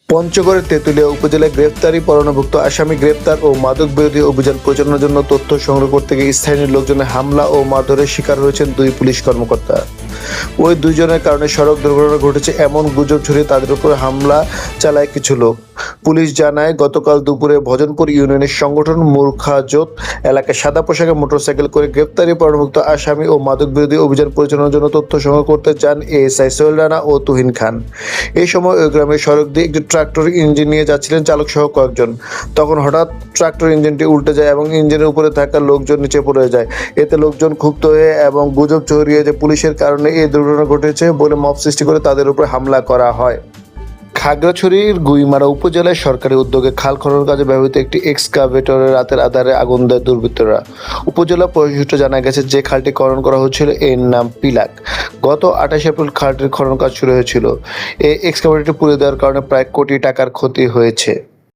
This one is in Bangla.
পঞ্চগড়ের তেঁতুলিয়া উপজেলায় গ্রেফতারি পরোয়ানাভুক্ত আসামি গ্রেপ্তার ও মাদক বিরোধী অভিযান পরিচালনার জন্য তথ্য সংগ্রহ করতে গিয়ে স্থানীয় লোকজনের হামলা ও মারধরের শিকার হয়েছেন দুই পুলিশ কর্মকর্তা। ওই দুইজনের কারণে সড়ক দুর্ঘটনা ঘটেছে এমন গুজব ছড়িয়ে তাদের উপর হামলা চালায় কিছু লোক। পুলিশ জানায়, গতকাল দুপুরে ভজনপুর ইউনিয়নের সংগঠন মূর্খাজোত এলাকায় সাদা পোশাকে মোটরসাইকেল করে গ্রেপ্তারি পরোয়ানাভুক্ত আসামি ও মাদক বিরোধী অভিযান পরিচালনার জন্য তথ্য সংগ্রহ করতে যান এএসআই সোহেল রানা ও তুহিন খান। এই সময় ওই গ্রামের সড়ক দিয়ে একটি ট্রাক্টর ইঞ্জিন নিয়ে যাচ্ছিলেন চালক সহ কয়েকজন। তখন হঠাৎ ট্রাক্টর ইঞ্জিনটি উল্টে যায় এবং ইঞ্জিনের উপরে থাকা লোকজন নিচে পড়ে যায়। এতে লোকজন ক্ষুব্ধ হয়ে এবং গুজব ছড়িয়ে যে পুলিশের কারণে এই দুর্ঘটনা ঘটেছে বলে মব সৃষ্টি করে তাদের উপর হামলা করা হয়। খাগড়াছড়ির গুইমারা উপজেলায় সরকারি উদ্যোগে খাল খননের কাজে ব্যবহৃত একটি এক্সকাভেটরে রাতের আঁধারে আগুন দেয় দুর্বৃত্তরা। উপজেলা প্রশাসন সূত্রে জানা গেছে যে খালটি খনন করা হচ্ছিল এর নাম পিলাক। গত 28 এপ্রিল খালটির খনন কাজ শুরু হয়েছিল। এই এক্সকাভেটরটি পুড়ে দেওয়ার কারণে প্রায় কোটি টাকার ক্ষতি হয়েছে।